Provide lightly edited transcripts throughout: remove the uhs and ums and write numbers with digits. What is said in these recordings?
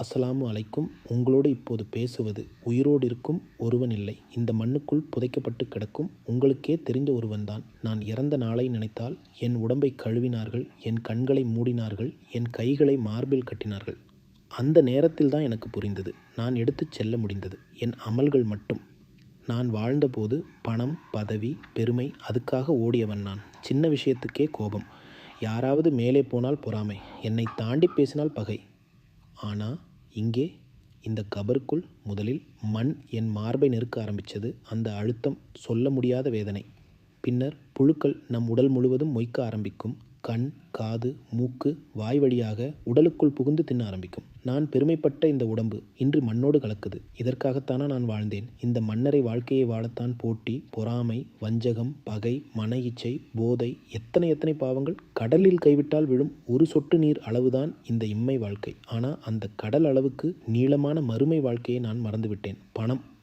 அஸ்ஸலாமு அலைக்கும். உங்களோடு இப்போது பேசுவது உயிரோடு இருக்கும் ஒருவன் இல்லை, இந்த மண்ணுக்குள் புதைக்கப்பட்டு கிடக்கும் உங்களுக்கே தெரிந்த ஒருவன்தான். நான் இறந்த நாளை நினைத்தால் என் உடம்பை கழுவினார்கள், என் கண்களை மூடினார்கள், என் கைகளை மார்பில் கட்டினார்கள். அந்த நேரத்தில் தான் எனக்கு புரிந்தது, நான் எடுத்துச் செல்ல முடிந்தது என் அமல்கள் மட்டும். நான் வாழ்ந்தபோது பணம், பதவி, பெருமை, அதுக்காக ஓடியவன் நான். சின்ன விஷயத்துக்கே கோபம், யாராவது மேலே போனால் பொறாமை, என்னை தாண்டி பேசினால் பகை. ஆனால் இங்கே இந்த கபருக்குள் முதலில் மண் என் மார்பை நெருக்க ஆரம்பித்தது. அந்த அழுத்தம் சொல்ல முடியாத வேதனை. பின்னர் புழுக்கள் நம் உடல் முழுவதும் மொய்க்க ஆரம்பிக்கும். கண், காது, மூக்கு, வாய் வழியாக உடலுக்குள் புகுந்து தின்ன ஆரம்பிக்கும். நான் பெருமைப்பட்ட இந்த உடம்பு இன்று மண்ணோடு கலக்குது. இதற்காகத்தானா நான் வாழ்ந்தேன்? இந்த மன்னரை வாழ்க்கையை வாழத்தான் போட்டி, பொறாமை, வஞ்சகம், பகை, மன இச்சை, போதை, எத்தனை பாவங்கள். கடலில் கைவிட்டால் விழும் ஒரு சொட்டு நீர் அளவுதான் இந்த இம்மை வாழ்க்கை. ஆனால் அந்த கடல் அளவுக்கு நீளமான மறுமை வாழ்க்கையை நான் மறந்துவிட்டேன்.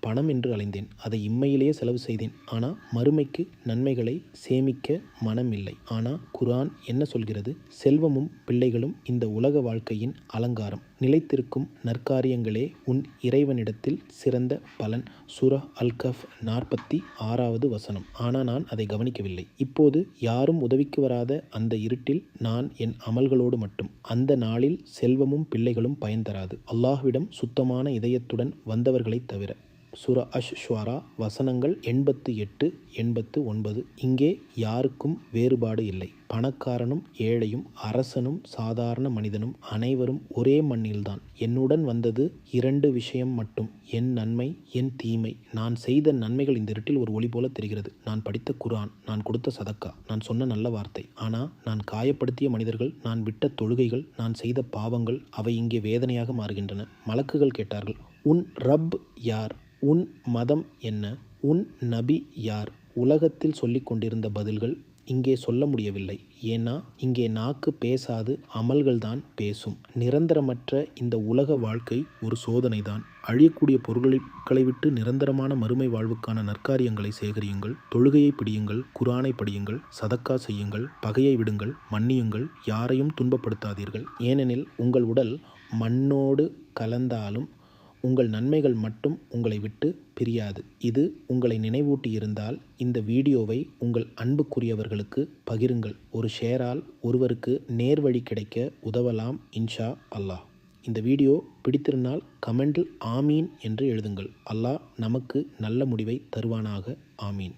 பணம் என்று அலைந்தேன். அதை இம்மையிலேயே செலவு செய்தேன். ஆனால் மறுமைக்கு நன்மைகளை சேமிக்க மனம் இல்லை. ஆனால் குர்ஆன் என்ன சொல்கிறது? செல்வமும் பிள்ளைகளும் இந்த உலக வாழ்க்கையின் அலங்காரம். நிலைத்திருக்கும் நற்காரியங்களே உன் இறைவனிடத்தில் சிறந்த பலன். சூரா அல்-கஹ்ஃப் 46வது வசனம். ஆனால் நான் அதை கவனிக்கவில்லை. இப்போது யாரும் உதவிக்கு வராத அந்த இருட்டில் நான் என் அமல்களோடு மட்டும். அந்த நாளில் செல்வமும் பிள்ளைகளும் பயன் தராது, அல்லாஹ்விடம் சுத்தமான இதயத்துடன் வந்தவர்களைத் தவிர. சூரா அஷ்-ஷுஆரா வசனங்கள் 88, 89. இங்கே யாருக்கும் வேறுபாடு இல்லை. பணக்காரனும் ஏழையும், அரசனும் சாதாரண மனிதனும் அனைவரும் ஒரே மண்ணில்தான். என்னுடன் வந்தது 2 விஷயம் மட்டும், என் நன்மை, என் தீமை. நான் செய்த நன்மைகள் இந்த இருட்டில் ஒரு ஒளி போல தெரிகிறது. நான் படித்த குர்ஆன், நான் கொடுத்த சதக்கா, நான் சொன்ன நல்ல வார்த்தை. ஆனால் நான் காயப்படுத்திய மனிதர்கள், நான் விட்ட தொழுகைகள், நான் செய்த பாவங்கள், அவை இங்கே வேதனையாக மாறுகின்றன. மலக்குகள் கேட்டார்கள், உன் ரப் யார்? உன் மதம் என்ன? உன் நபி யார்? உலகத்தில் சொல்லிக் கொண்டிருந்த பதில்கள் இங்கே சொல்ல முடியவில்லை. ஏன்னா இங்கே நாக்கு பேசாது, அமல்கள்தான் பேசும். நிரந்தரமற்ற இந்த உலக வாழ்க்கை ஒரு சோதனைதான். அழியக்கூடிய பொருட்களை விட்டு நிரந்தரமான மறுமை வாழ்வுக்கான நற்காரியங்களை சேகரியுங்கள். தொழுகையை பிடியுங்கள், குர்ஆனை படியுங்கள், சதக்கா செய்யுங்கள், பகையை விடுங்கள், மன்னியுங்கள், யாரையும் துன்பப்படுத்தாதீர்கள். ஏனெனில் உங்கள் உடல் மண்ணோடு கலந்தாலும் உங்கள் நன்மைகள் மட்டும் உங்களை விட்டு பிரியாது. இது உங்களை நினைவூட்டி இருந்தால் இந்த வீடியோவை உங்கள் அன்புக்குரியவர்களுக்கு பகிருங்கள். ஒரு ஷேரால் ஒருவருக்கு நேர்வழி கிடைக்க உதவலாம் இன்ஷா அல்லாஹ். இந்த வீடியோ பிடித்திருந்தால் கமெண்டில் ஆமீன் என்று எழுதுங்கள். அல்லாஹ் நமக்கு நல்ல முடிவை தருவானாக. ஆமீன்.